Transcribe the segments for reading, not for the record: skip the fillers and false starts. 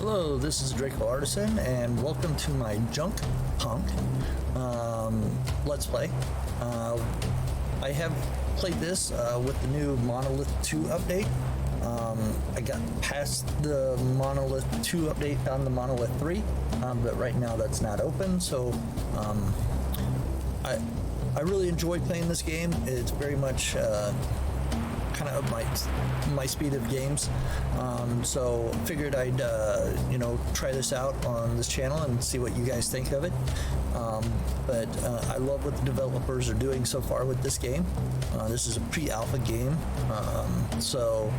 Hello, this is Draco Artisan, and welcome to my JunkPunk Let's Play. I have played this with the new Monolith 2 update. I got past the Monolith 2 update, found the Monolith 3, but right now that's not open, so I really enjoy playing this game. It's very much kind of my speed of games, so figured I'd try this out on this channel and see what you guys think of it. But I love what the developers are doing so far with this game. This is a pre-alpha game, so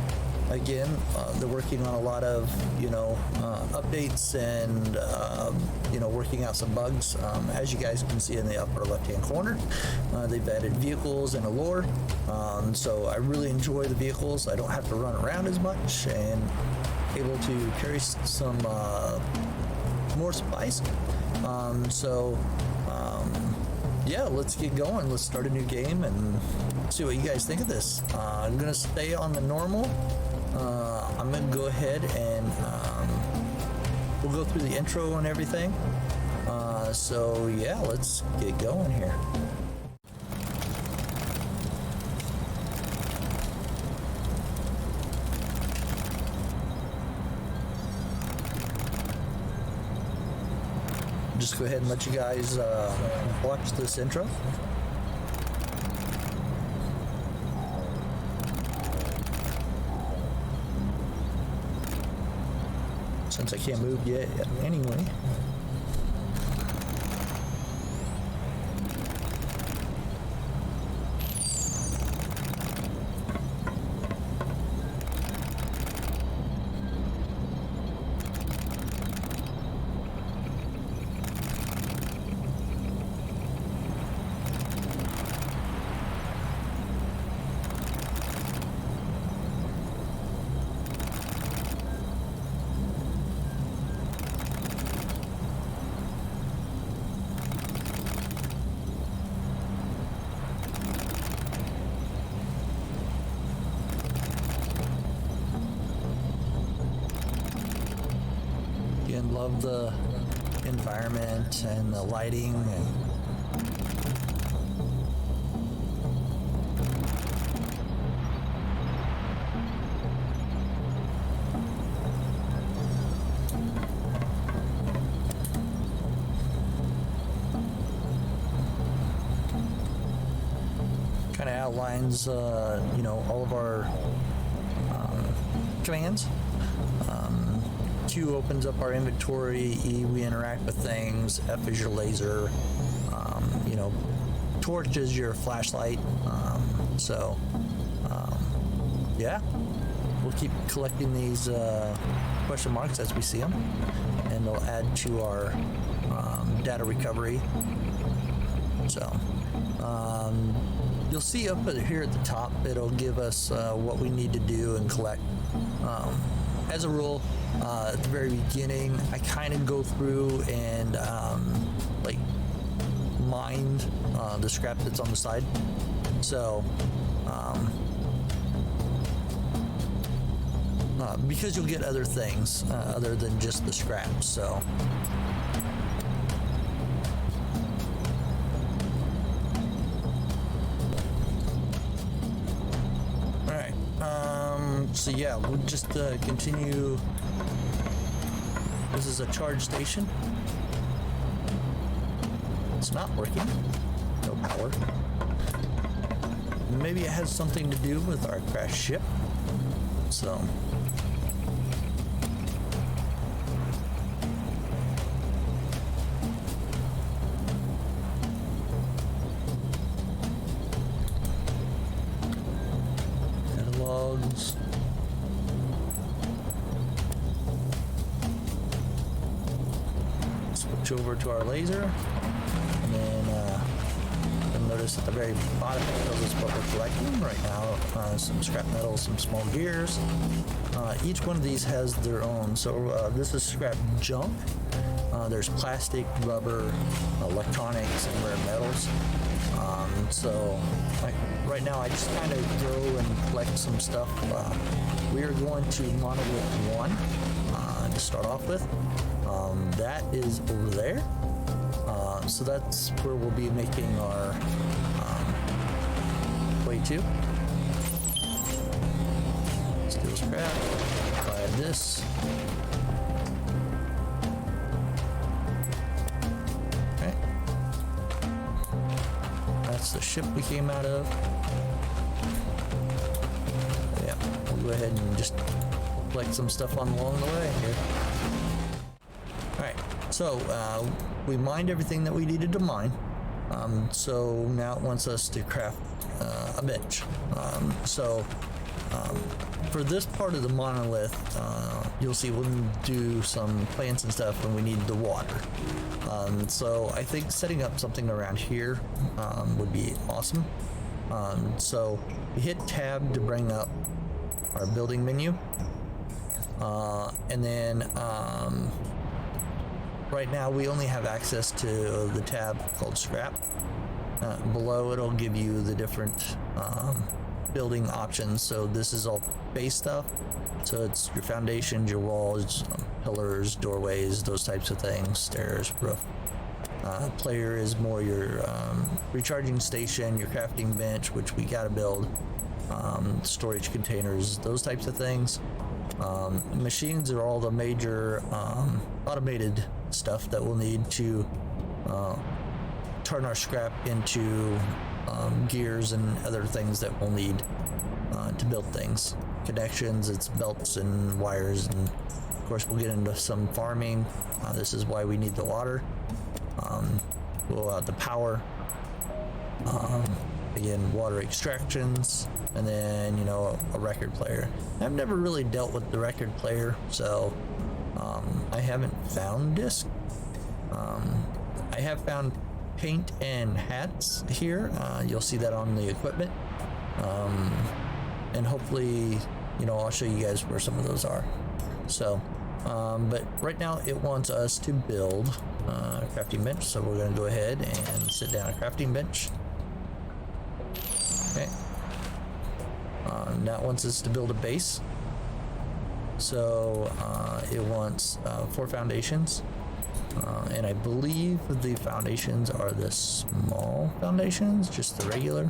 again, they're working on a lot of updates and working out some bugs. As you guys can see in the upper left hand corner, they've added vehicles and a lore, so I really enjoy the vehicles. I don't have to run around as much and able to carry some more supplies. Yeah, let's get going. Let's start a new game and see what you guys think of this. I'm gonna stay on the normal. I'm gonna go ahead and we'll go through the intro and everything. So yeah, let's get going here. Just go ahead and let you guys watch this intro. Since I can't move yet anyway. Again, love the environment and the lighting and kind of outlines all of our commands. Q opens up our inventory, E we interact with things, F is your laser, torch is your flashlight. Yeah, we'll keep collecting these question marks as we see them, and they'll add to our data recovery. So you'll see up here at the top, it'll give us what we need to do and collect. As a rule, at the very beginning, I kind of go through and mind the scrap that's on the side. So because you'll get other things other than just the scrap. So so yeah, we'll just continue. This is a charge station. It's not working. No power. Maybe it has something to do with our crashed ship. So catalogs. Switch over to our laser, and then you'll notice at the very bottom it tells us what we're collecting right now. Some scrap metal, some small gears. Each one of these has their own. So this is scrap junk. There's plastic, rubber, electronics, and rare metals. Right now I just kind of go and collect some stuff. We are going to Monolith 1 to start off with. That is over there. So that's where we'll be making our way to. Steel scrap. Buy this. Okay. That's the ship we came out of. Yeah, we'll go ahead and just collect some stuff on along the way here. Alright, so we mined everything that we needed to mine. So now it wants us to craft a bench. For this part of the monolith, you'll see we'll do some plants and stuff when we need the water. So I think setting up something around here would be awesome. So we hit tab to bring up our building menu. And then right now we only have access to the tab called scrap. Below it'll give you the different building options. So this is all base stuff. So it's your foundations, your walls, pillars, doorways, those types of things, stairs, roof. Player is more your recharging station, your crafting bench, which we gotta build, storage containers, those types of things. Machines are all the major automated stuff that we'll need to turn our scrap into gears and other things that we'll need to build things. Connections, it's belts and wires, and of course we'll get into some farming. This is why we need the water. The power. Again, water extractions, and then, you know, a record player. I've never really dealt with the record player, so I haven't found disc. I have found paint and hats here. You'll see that on the equipment. And hopefully, you know, I'll show you guys where some of those are. So, but right now it wants us to build a crafting bench, so we're going to go ahead and sit down a crafting bench. Okay. Now it wants us to build a base. So it wants 4 foundations. And I believe the foundations are the small foundations, just the regular.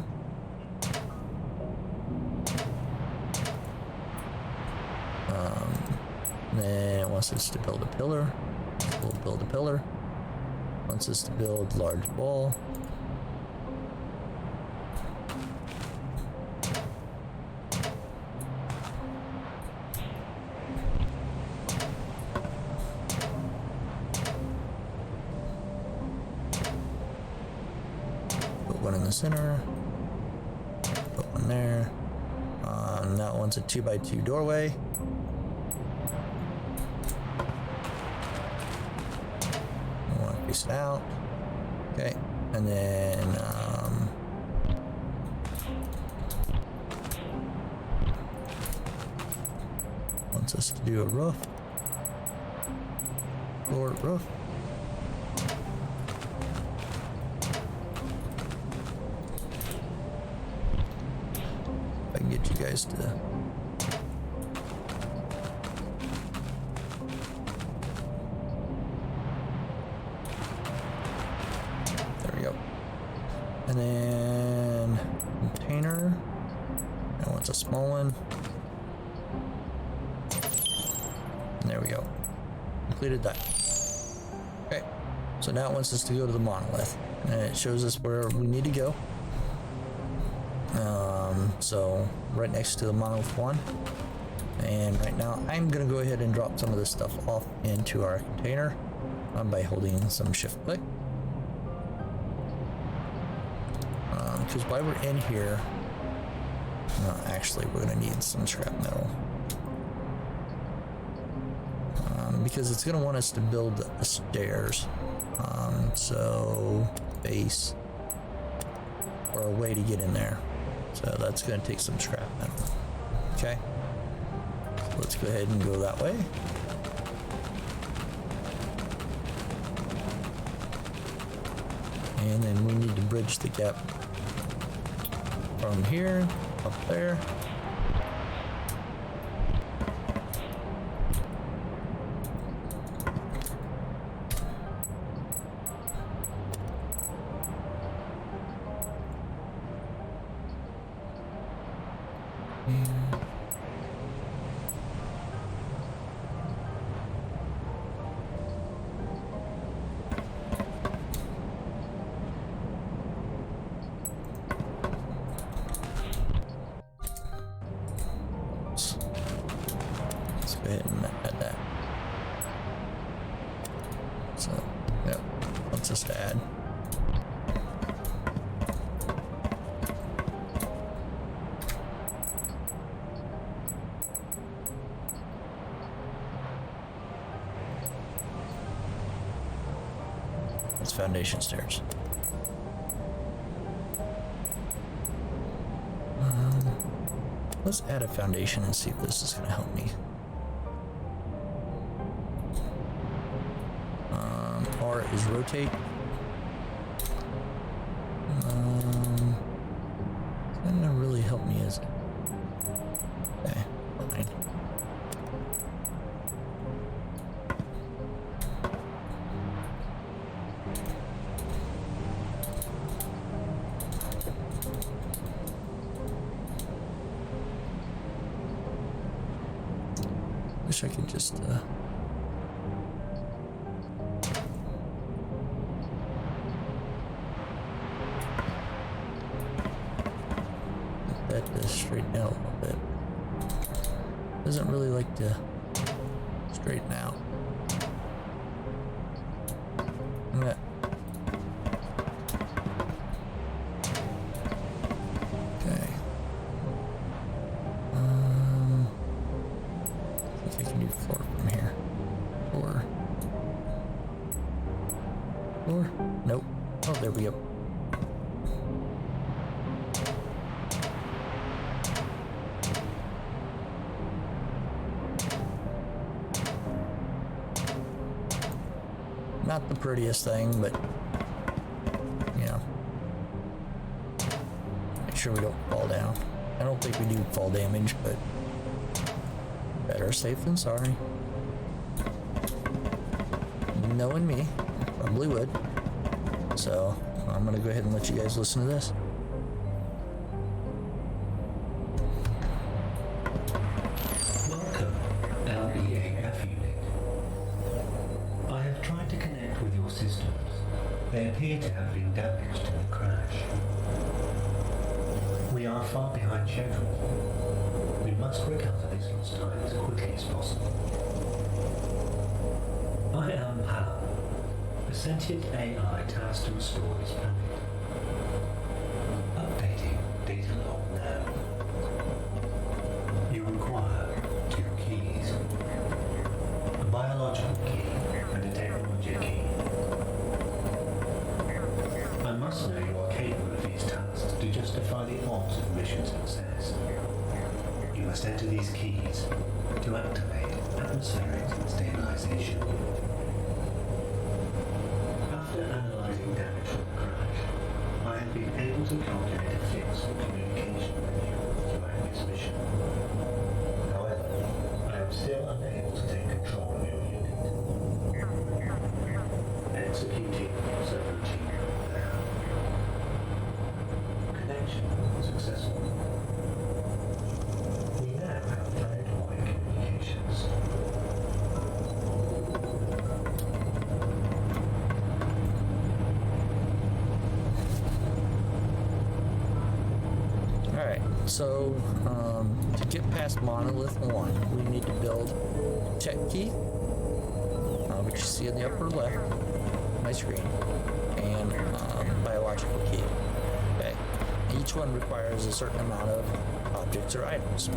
Then it wants us to build a pillar. We'll build a pillar. Wants us to build large wall. Put one in the center. Put one there. That one's a 2x2 doorway. Piece it out. Okay, and then wants us to do a roof. Floor roof. If I can get you guys to and then container. That one's a small one. And there we go. Completed that. Okay. So now it wants us to go to the monolith. And it shows us where we need to go. So right next to the monolith 1. And right now I'm gonna go ahead and drop some of this stuff off into our container by holding some shift click. Because while we're in here, actually we're going to need some scrap metal. Because it's going to want us to build the stairs. So base, or a way to get in there. So that's going to take some scrap metal. Okay. So let's go ahead and go that way. And then we need to bridge the gap from here up there. Let's go ahead and add that. So, yep, let's just add. It's foundation stairs. Let's add a foundation and see if this is going to help me. R is rotate. It's not going to really help me, is it? Okay, fine. Wish I could just that to straighten out a little bit. Doesn't really like to straighten out. Yeah. Okay. I think I can do 4 from here. 4. Nope. Oh, there we go. Not the prettiest thing, but you know, make sure we don't fall down. I don't think we do fall damage, but better safe than sorry. Knowing me, probably would. So I'm gonna go ahead and let you guys listen to this. Welcome, LEAF unit. I have tried to connect with your systems. They appear to have been damaged in the crash. We are far behind schedule. We must recover this lost time as quickly as possible. I am PAL, a sentient AI tasked to restore this planet. Updating data log now. You require 2 keys. A biological key and a technology key. I must know you are capable of these tasks to justify the odds of mission success. You must enter these keys to activate atmospheric stabilization. After analyzing damage from the crash, I have been able to calculate a fix for communication with you throughout this mission. However, I am still unable to take control of your unit. Executing subroutine now. Connection successful. We now have planet-wide communications. Alright, so to get past Monolith 1, we need to build a tech key, which you see in the upper left of my screen, and biological key. Okay, each one requires a certain amount of objects or items.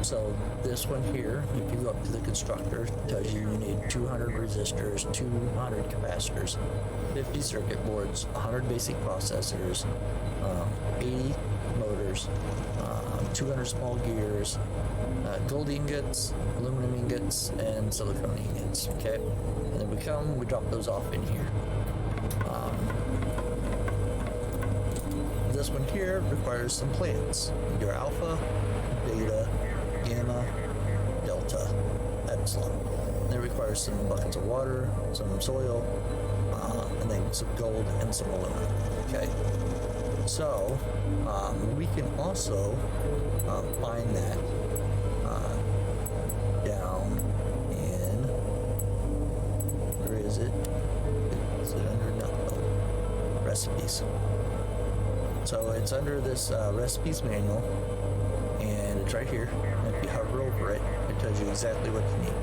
So this one here, if you go up to the constructor, it tells you you need 200 resistors, 200 capacitors, 50 circuit boards, 100 basic processors, 80 motors, 200 small gears, gold ingots, aluminum ingots, and silicone ingots. Okay, and then we drop those off in here. This one here requires some plants, either alpha, beta, gamma, delta, epsilon. And it requires some buckets of water, some soil, and then some gold and some aluminum. Okay. So we can also find that down in, where is it? Is it under, no, recipes. So it's under this recipes manual, and it's right here. And if you hover over it, it tells you exactly what you need.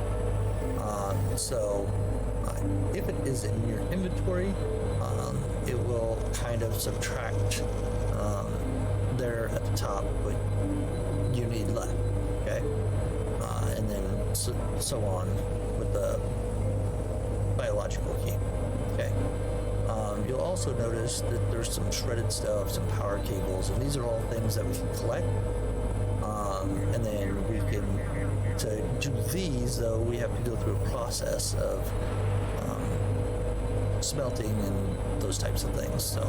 If it is in your inventory, it will kind of subtract there at the top what you need left, okay? And then so on with the biological key, okay? You'll also notice that there's some shredded stuff, some power cables, and these are all things that we can collect. And then we can, to do these though, we have to go through a process of smelting and those types of things. So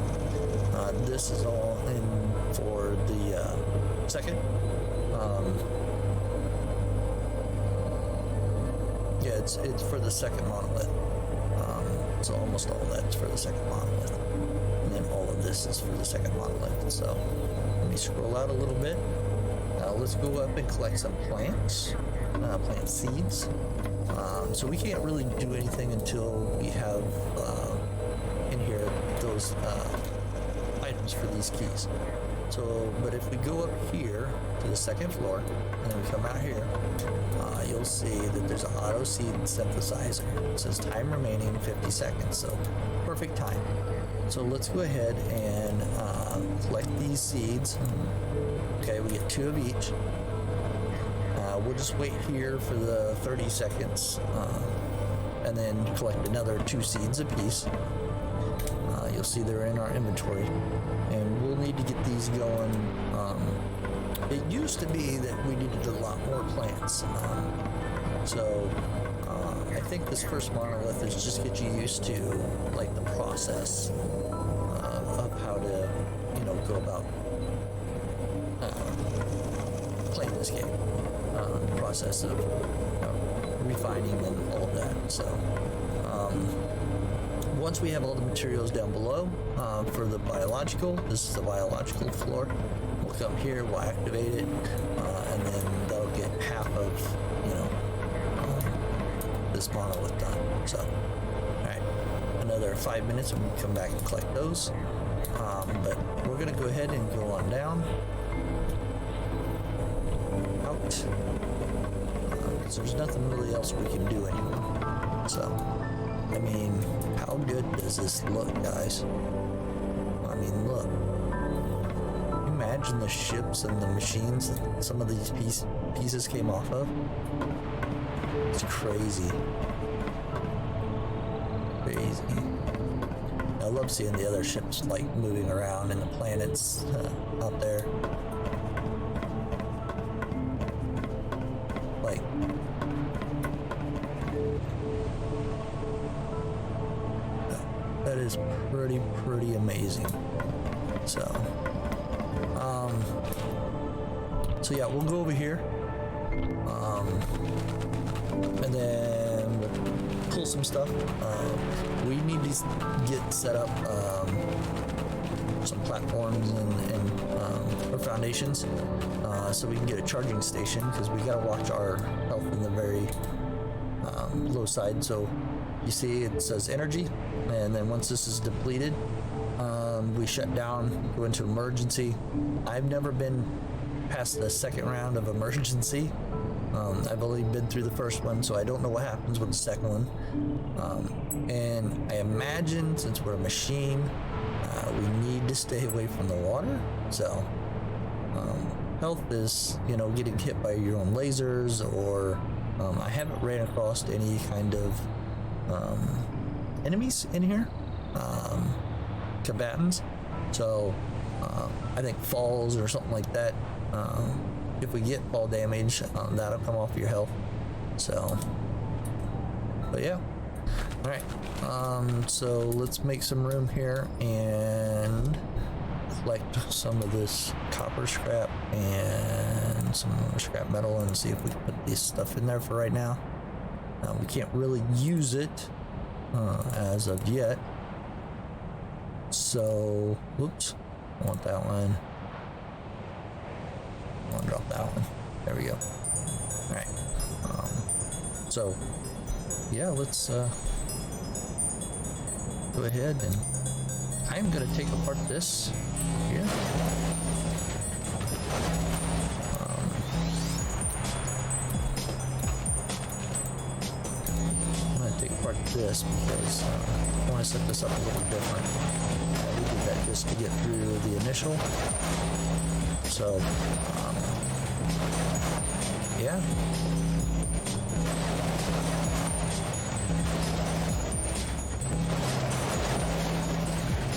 this is all in for the second. Yeah, it's for the second monolith. So almost all that's for the second monolith, and then all of this is for the second monolith. So let me scroll out a little bit. Let's go up and collect some plants, plant seeds. So we can't really do anything until we have in here those items for these keys. So, but if we go up here to the second floor and then we come out here, you'll see that there's an auto seed synthesizer. It says time remaining 50 seconds, so perfect time. So let's go ahead and collect these seeds. Okay, we get 2 of each. We'll just wait here for the 30 seconds and then collect another 2 seeds apiece. You'll see they're in our inventory, and we'll need to get these going. It used to be that we needed a lot more plants, so I think this first monolith is just get you used to like the process of how to, go about playing this game. The process of refining and all of that. So once we have all the materials down below for the biological, this is the biological floor. We'll come here, we'll activate it, and then that'll get half of this monolith done. So, all right, another 5 minutes, and we'll come back and collect those. But we're gonna go ahead and go on down. Out. Because there's nothing really else we can do anymore. So, I mean, how good does this look, guys? I mean, look. Imagine the ships and the machines that some of these pieces came off of. It's crazy. Crazy. I love seeing the other ships like moving around and the planets out there. Like, that is pretty amazing. So yeah, we'll go over here, and then we'll pull some stuff. We need to get set up some platforms and or foundations, so we can get a charging station, because we gotta watch our health in the very low side. So you see it says energy, and then once this is depleted, we shut down, go into emergency. I've never been past the second round of emergency. I've only been through the first one, so I don't know what happens with the second one. And I imagine since we're a machine, we need to stay away from the water. So health is, getting hit by your own lasers, or I haven't ran across any kind of enemies in here, combatants. So I think falls or something like that. If we get fall damage, that'll come off your health. So, but yeah. All right. So let's make some room here and collect some of this copper scrap and some more scrap metal, and see if we can put this stuff in there for right now. We can't really use it as of yet. So, oops. I want that one. I want to drop that one. There we go. All right. So yeah, let's go ahead and I'm gonna take apart this here. I'm gonna take apart this because I want to set this up a little different. We did that just to get through the initial. So yeah.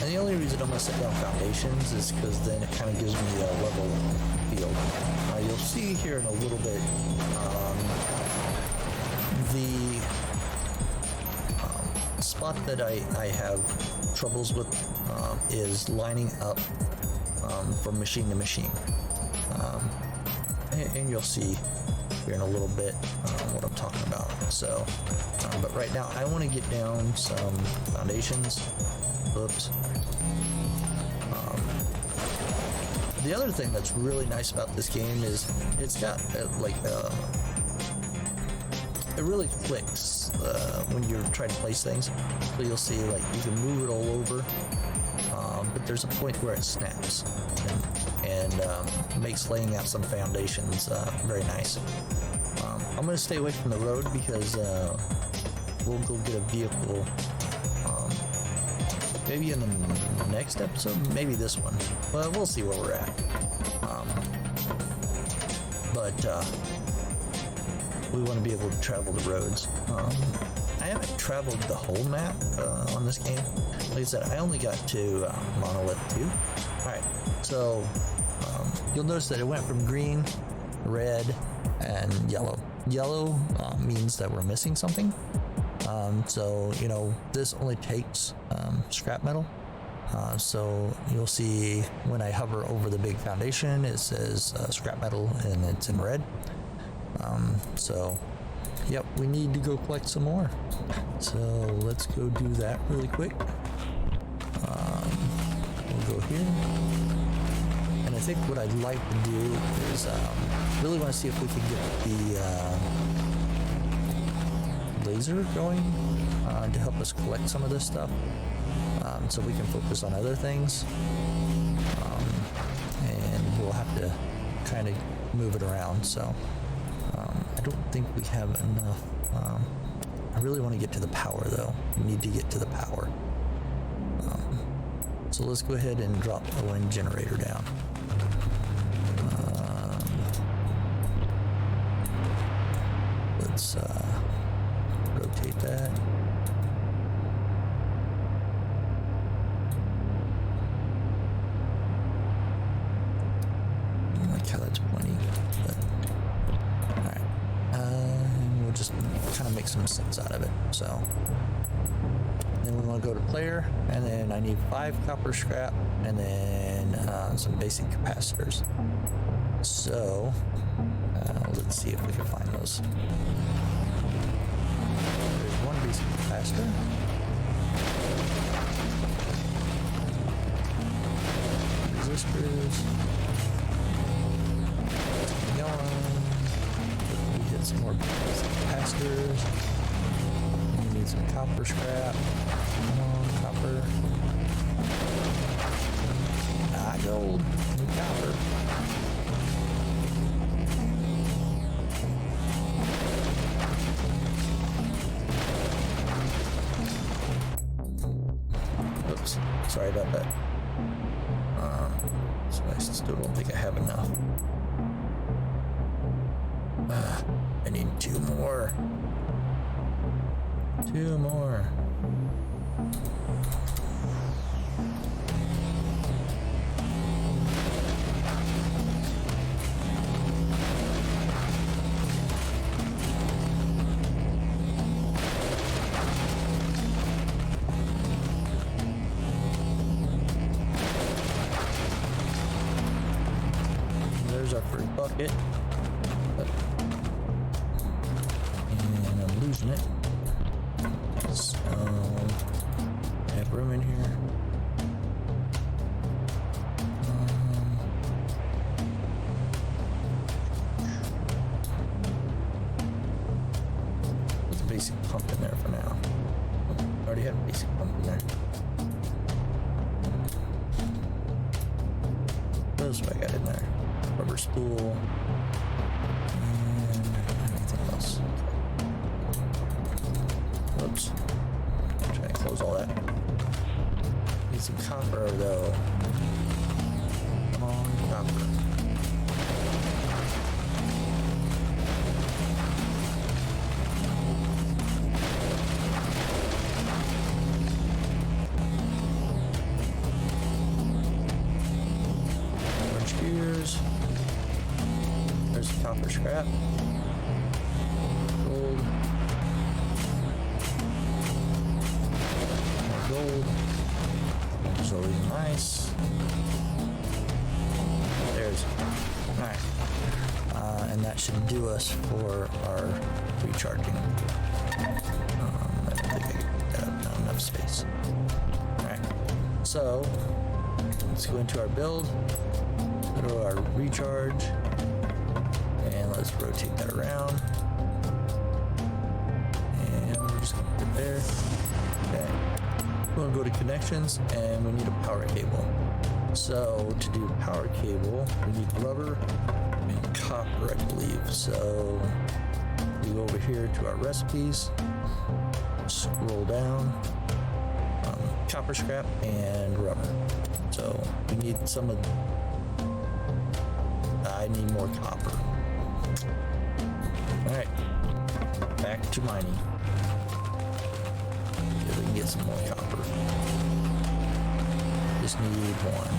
And the only reason I'm going to set down foundations is because then it kind of gives me a level field. You'll see here in a little bit the spot that I have troubles with is lining up from machine to machine. And you'll see here in a little bit what I'm talking about. So, but right now I want to get down some foundations. Oops. The other thing that's really nice about this game is it's got it really clicks when you're trying to place things. So you'll see like you can move it all over, but there's a point where it snaps and makes laying out some foundations very nice. I'm going to stay away from the road because we'll go get a vehicle maybe in the next episode, maybe this one. Well, we'll see where we're at. But we want to be able to travel the roads. I haven't traveled the whole map on this game. Like I said, I only got to Monolith 2. Alright, so you'll notice that it went from green, red, and yellow. Yellow means that we're missing something. So, you know, this only takes scrap metal. So you'll see when I hover over the big foundation, it says scrap metal and it's in red. So, yep, we need to go collect some more. So let's go do that really quick. We'll go here. And I think what I'd like to do is really want to see if we can get the laser going to help us collect some of this stuff, so we can focus on other things, and we'll have to kind of move it around. So I don't think we have enough. I really want to get to the power though. We need to get to the power. So let's go ahead and drop the wind generator down. Let's rotate that. I like how that's pointing, but alright. And we'll just kind of make some sense out of it. So then we want to go to player, and then I need 5 copper scrap, and then some basic capacitors. So let's see if we can find those. There's one basic capacitor. Resistors. Going. We get some more basic capacitors. We need some copper scrap. Come on, copper. Not gold. Need copper. Sorry about that. So I still don't think I have enough. I need 2 more. 2 more. Our first bucket, and I'm losing it. So I have room in here. pump in there for now. Already have a basic pump in there. What else do I got in there? Rubber spool. And anything else. Whoops. Try to close all that. Need some copper though. Come on, copper. There's copper scrap, gold, more gold, it's always nice. There's, alright, and that should do us for our recharging. I don't think I got enough space. Alright, so let's go into our build. Go to our recharge and let's rotate that around, and we're just gonna put it there. Okay, we're gonna go to connections and we need a power cable. So to do power cable we need rubber and copper, I believe. So we go over here to our recipes, scroll down, copper scrap and rubber. So we need some of I need more copper. Alright, back to mining. See if we can get some more copper. Just need one.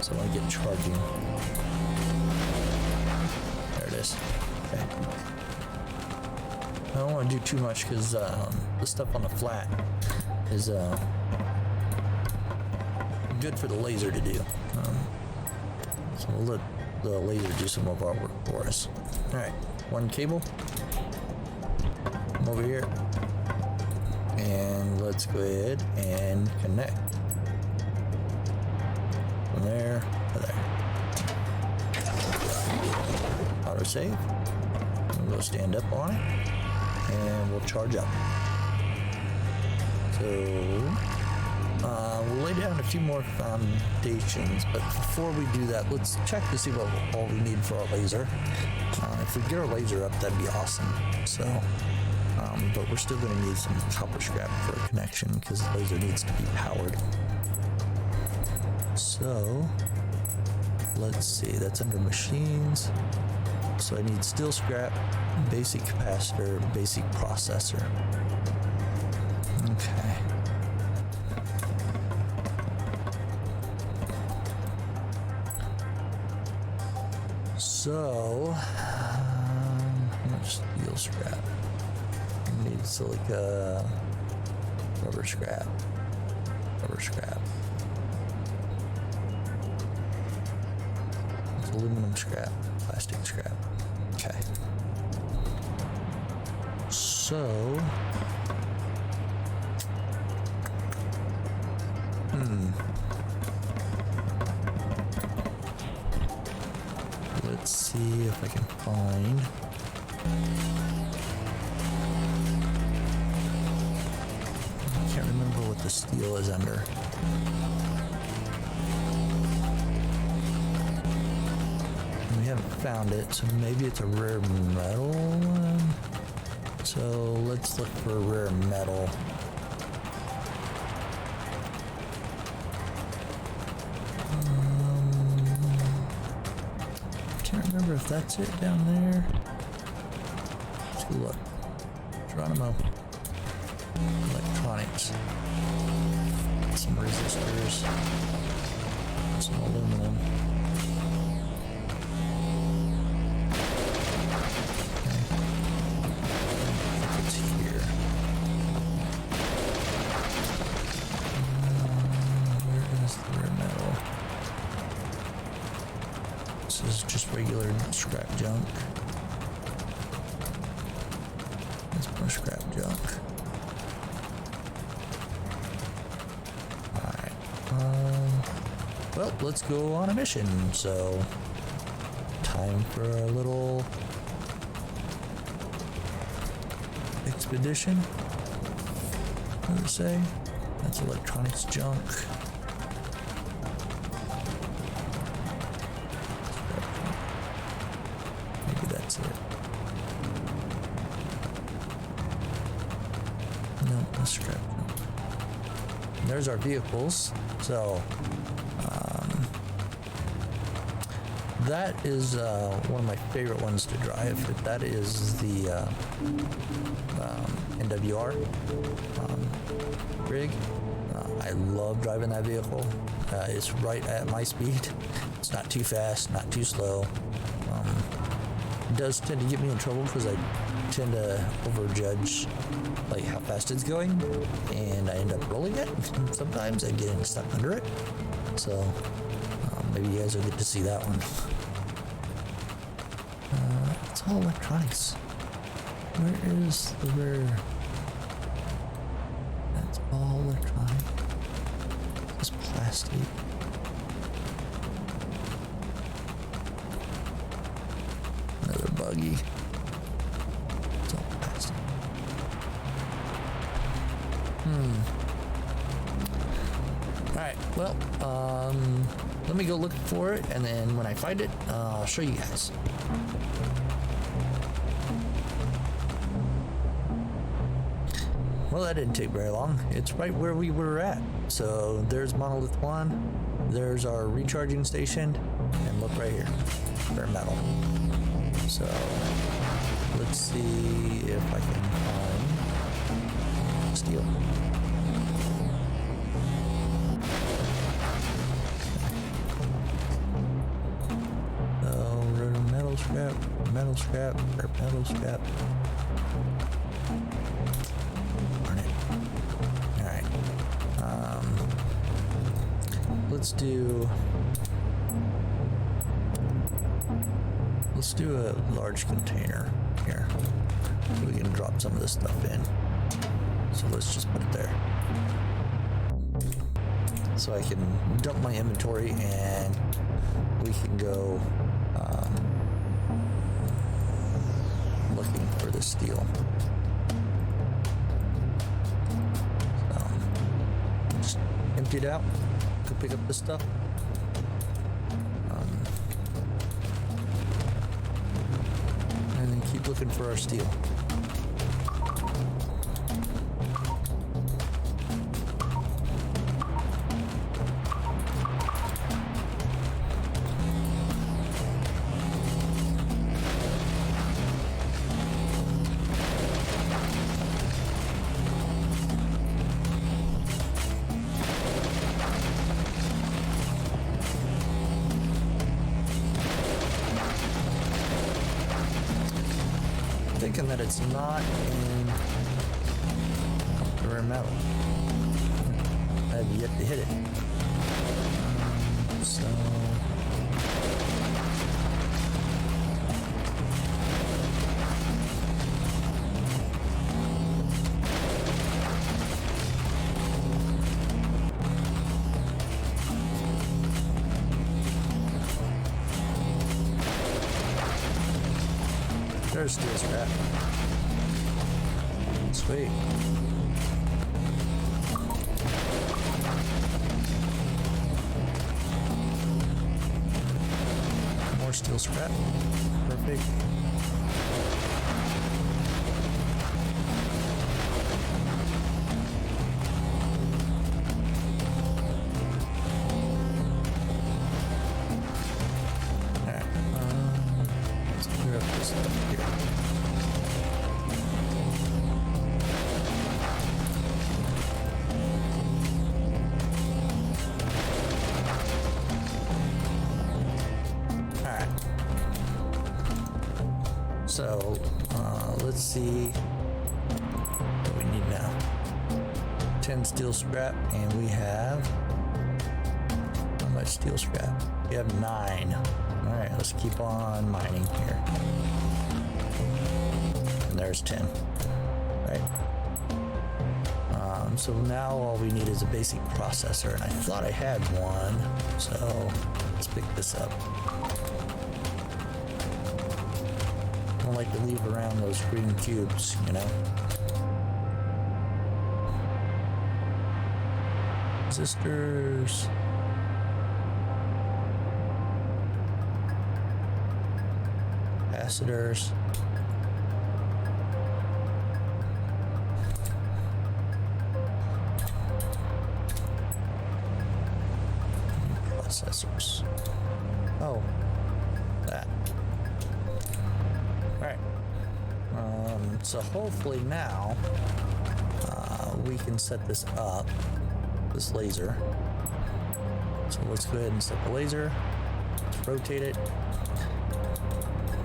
So I get charging. There it is. Okay. I don't want to do too much because the stuff on the flat is good for the laser to do. So we'll let the laser do some of our work for us. Alright, one cable. Come over here. And let's go ahead and connect. From there to there. Auto save. We'll go stand up on it. And we'll charge up. So we'll lay down a few more foundations, but before we do that, let's check to see what all we need for our laser. If we get our laser up, that'd be awesome. So, but we're still going to need some copper scrap for a connection because the laser needs to be powered. So, let's see, that's under machines. So I need steel scrap, basic capacitor, basic processor. Okay. So, how much steel scrap? I need silica, rubber scrap, aluminum scrap, plastic scrap. Okay. So, let's see if I can find. I can't remember what the steel is under. We haven't found it, so maybe it's a rare metal one. So let's look for a rare metal. Can't remember if that's it down there. Let's go look. Geronimo. Electronics. Some resistors. Some aluminum. Regular scrap junk. That's more scrap junk. Alright. Well, let's go on a mission. So, time for a little Expedition. What does it say? That's electronics junk. Maybe that's it. No, that's scrap junk. And there's our vehicles. So, that is one of my favorite ones to drive. That is the NWR rig. I love driving that vehicle. It's right at my speed. It's not too fast, not too slow. It does tend to get me in trouble because I tend to overjudge like how fast it's going, and I end up rolling it. Sometimes I get stuck under it. So maybe you guys will get to see that one. It's all electronics. Where is the rear? That's all electronic. It's plastic. Another buggy. It's all plastic. Alright, well, let me go look for it, and then when I find it, I'll show you guys. Well, that didn't take very long. It's right where we were at. So there's Monolith 1, there's our recharging station, and look right here, bare metal. So let's see if I can find steel. Metal scrap, or metal scrap. Darn it. Alright. Let's do a large container here. So we can drop some of this stuff in. So let's just put it there. So I can dump my inventory and we can go looking for the steel. So just empty it out, go pick up this stuff. And then keep looking for our steel. Thinking that it's not in the rare metal. I have yet to hit it. So there's steel scrap. Sweet. More steel scrap. Perfect. Alright, let's clear up this stuff here. So, let's see what we need now. 10 steel scrap, and we have how much steel scrap? We have 9. All right, let's keep on mining here. And there's 10. Right. So now all we need is a basic processor, and I thought I had one. So let's pick this up. don't like to leave around those green cubes, you know. Resistors. Capacitors. Processors. Oh, that. Alright. So hopefully now we can set this up, this laser. So let's go ahead and set the laser. Let's rotate it.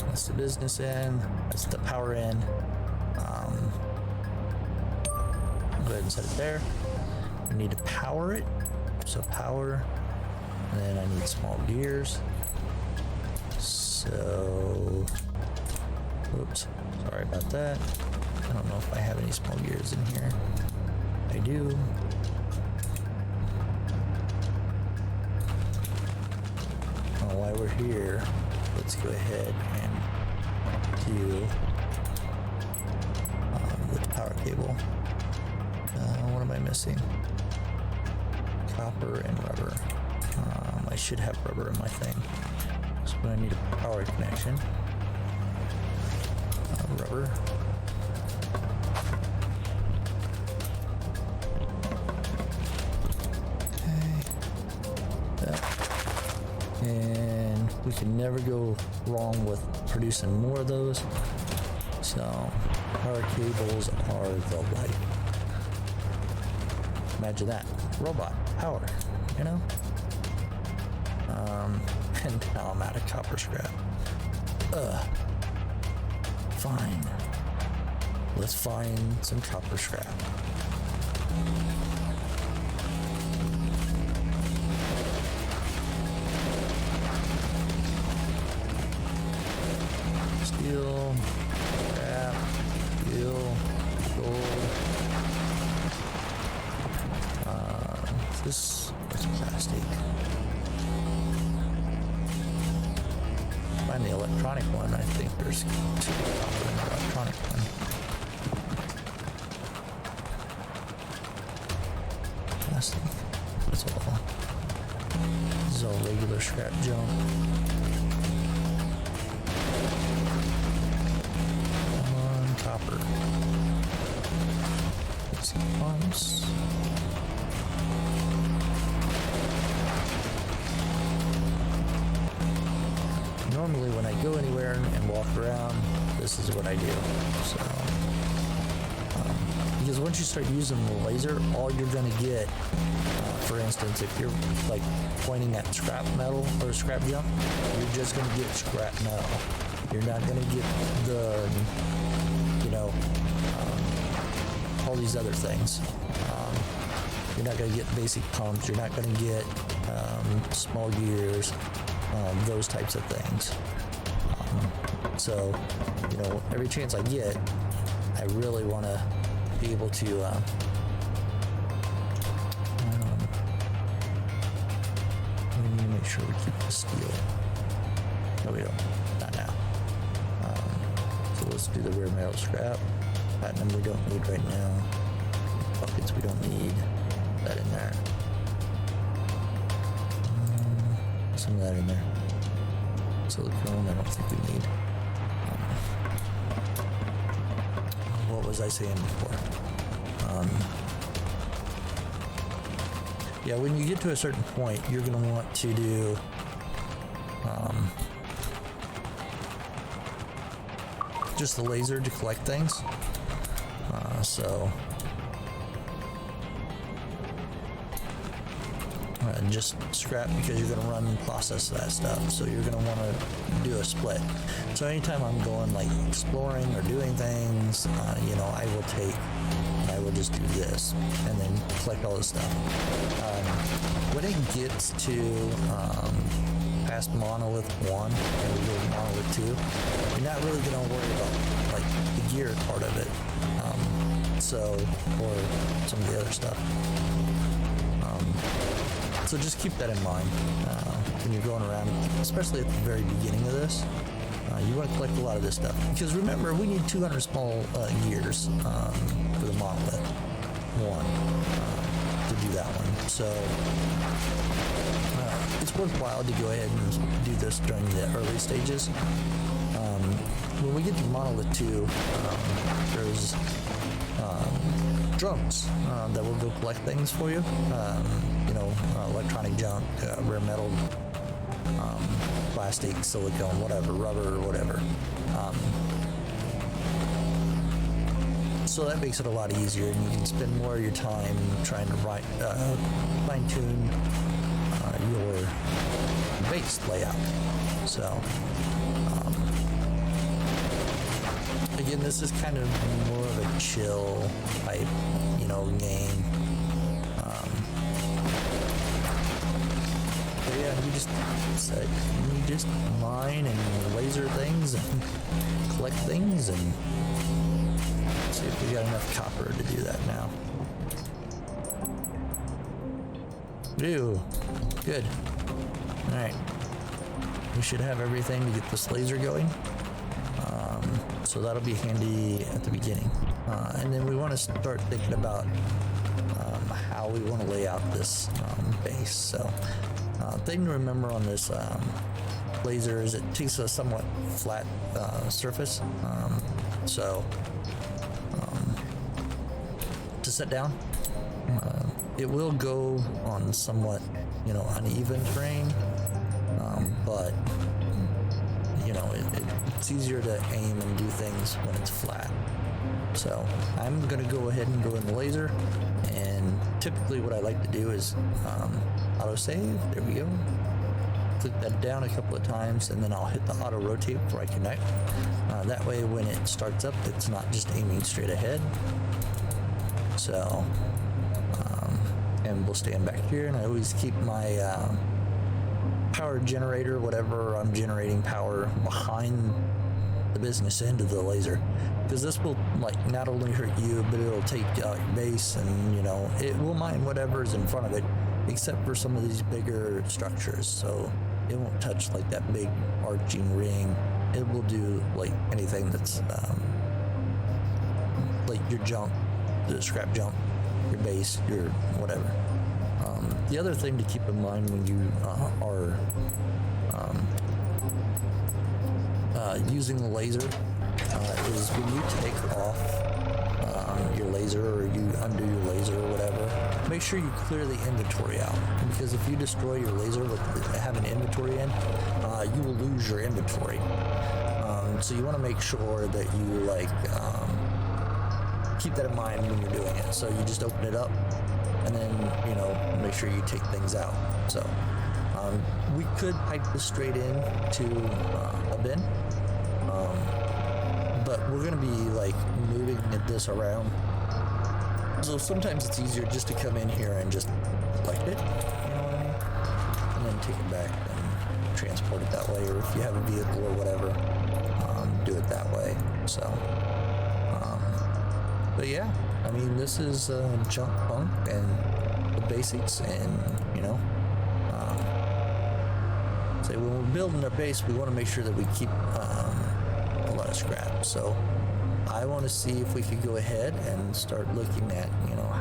That's the business end. That's the power end. Go ahead and set it there. We need to power it. So power. And then I need small gears. So, oops, sorry about that. I don't know if I have any small gears in here. I do. While we're here, let's go ahead and do the power cable. What am I missing? Copper and rubber. I should have rubber in my thing. So I need a power connection. Rubber. And we can never go wrong with producing more of those. So power cables are the light. Imagine that. Robot power, you know? And now I'm out of copper scrap. Fine. Let's find some copper scrap. Steel, scrap, steel, gold. This is plastic. Find the electronic one. I think there's two copper in the electronic one. Plastic. That's all. This is all regular scrap junk. Copper. Let's see, pumps. Normally when I go anywhere and walk around, this is what I do. So, because once you start using the laser, all you're going to get, for instance, if you're like pointing at scrap metal or scrap junk, you're just going to get scrap metal. You're not going to get the, you know, all these other things. You're not going to get basic pumps. You're not going to get small gears, those types of things. So, you know, every chance I get, I really want to be able to we need to make sure we keep the steel. No, we don't. Not now. So let's do the rare metal scrap. Platinum we don't need right now. Buckets we don't need. That in there. Some of that in there. Silicone I don't think we need. What was I saying before? Yeah, when you get to a certain point, you're going to want to do just the laser to collect things. And just scrap because you're going to run and process that stuff. So you're going to want to do a split. So anytime I'm going like exploring or doing things, you know, I will just do this and then collect all this stuff. When it gets to past Monolith 1 and we go to Monolith 2, you're not really going to worry about like the gear part of it. Or some of the other stuff. So just keep that in mind when you're going around, especially at the very beginning of this. You want to collect a lot of this stuff because remember we need 200 small gears for the Monolith one to do that one. So it's worthwhile to go ahead and do this during the early stages. When we get to Monolith 2, there's drones that will go collect things for you. Electronic junk, rare metal, plastic, silicone, whatever, rubber, whatever. So that makes it a lot easier, and you can spend more of your time trying to fine-tune your base layout. So, again, this is kind of more of a chill type, game. But yeah, you just mine and laser things and collect things and see if we got enough copper to do that now. Ew, good. All right, we should have everything to get this laser going. So that'll be handy at the beginning. And then we want to start thinking about how we want to lay out this base. So thing to remember on this laser is it takes a somewhat flat surface. So to set down, it will go on somewhat, uneven terrain, but it's easier to aim and do things when it's flat. So I'm going to go ahead and go in the laser, and typically what I like to do is auto save. There we go. Click that down a couple of times, and then I'll hit the auto rotate before I connect. That way when it starts up, it's not just aiming straight ahead. So and we'll stand back here, and I always keep my power generator, whatever I'm generating power, behind the business end of the laser, because this will not only hurt you, but it'll take out your base, and it will mine whatever is in front of it, except for some of these bigger structures. So it won't touch that big arching ring. It will do anything that's your junk, the scrap junk, your base, your whatever. The other thing to keep in mind when you are using the laser is when you take off your laser, or you undo your laser or whatever, make sure you clear the inventory out, because if you destroy your laser with having inventory in, you will lose your inventory. So you want to make sure that you keep that in mind when you're doing it. So you just open it up, and then make sure you take things out. So we could pipe this straight in to a bin, but we're going to be moving this around. So sometimes it's easier just to come in here and just collect it, and then take it back and transport it that way. Or if you have a vehicle or whatever, do it that way. So, but yeah, this is JunkPunk and the basics, and say when we're building our base, we want to make sure that we keep a lot of scrap. So I want to see if we could go ahead and start looking at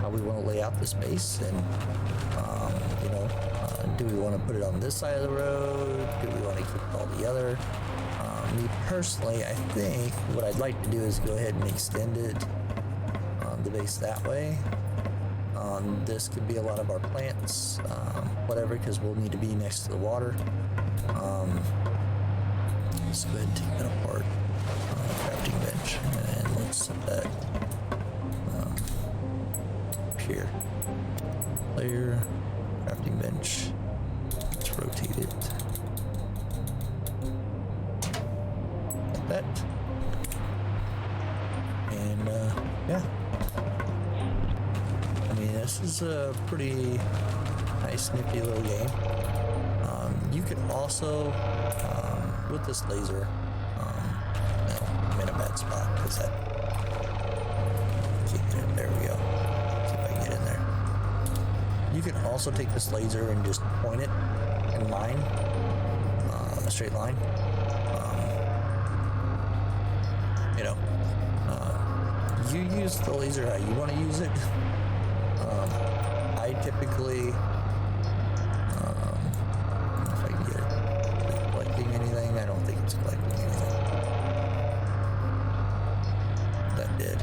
how we want to lay out this base, and do we want to put it on this side of the road? Do we want to keep all the other? Me personally, I think what I'd like to do is go ahead and extend it the base that way. This could be a lot of our plants, whatever, because we'll need to be next to the water. Let's go ahead and take that apart. Crafting bench, and let's set that up here. Layer, crafting bench. Let's rotate it. Like that. And yeah. This is a pretty nice, nifty little game. You can also, with this laser, I'm in a bad spot because that. Can't get in. There we go. See if I can get in there. You can also take this laser and just point it and mine a straight line. you use the laser how you want to use it. I typically, if I can get it, is it collecting anything? I don't think it's collecting anything. That did.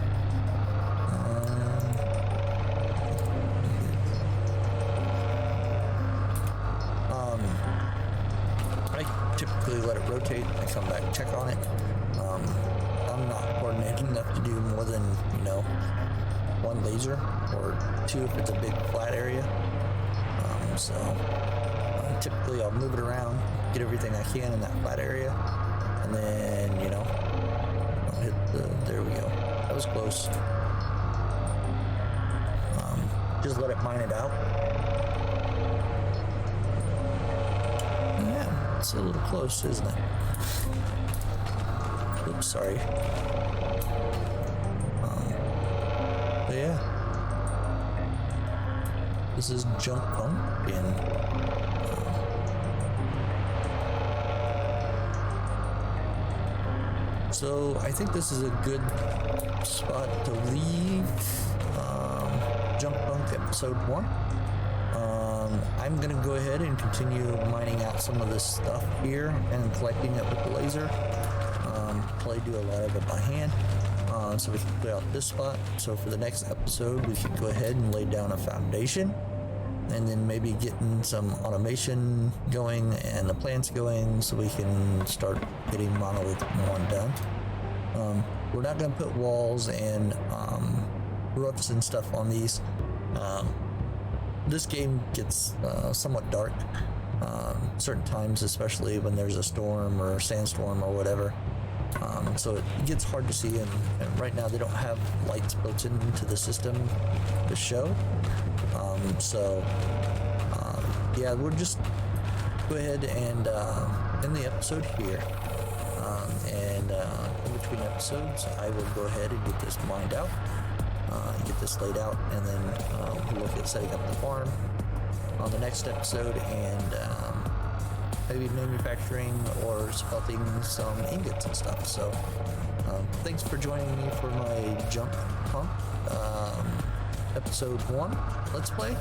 I typically let it rotate. I come back, check on it. I'm not coordinated enough to do more than, one laser, or two if it's a big flat area. Typically I'll move it around, get everything I can in that flat area, and then, I'll hit there we go. That was close. Just let it mine it out. Yeah, it's a little close, isn't it? Oops, sorry. But yeah, this is JunkPunk, and so I think this is a good spot to leave JunkPunk episode 1. I'm gonna go ahead and continue mining out some of this stuff here and collecting it with the laser. Probably do a lot of it by hand, so we can clear out this spot. So for the next episode, we can go ahead and lay down a foundation, and then maybe getting some automation going and the plants going, so we can start getting Monolith 1 done. We're not going to put walls and roofs and stuff on these. This game gets somewhat dark certain times, especially when there's a storm or a sandstorm or whatever. So it gets hard to see, and right now they don't have lights built into the system to show. Yeah, we'll just go ahead and end the episode here. In between episodes, I will go ahead and get this mined out, get this laid out, and then we'll look at setting up the farm on the next episode, and maybe manufacturing or smelting some ingots and stuff. So thanks for joining me for my JunkPunk episode 1 Let's Play.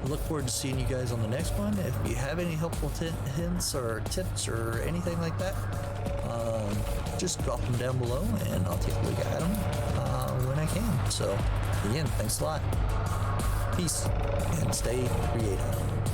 Look forward to seeing you guys on the next one. If you have any helpful hints or tips or anything like that, just drop them down below and I'll take a look at them when I can. So again, thanks a lot. Peace and stay creative.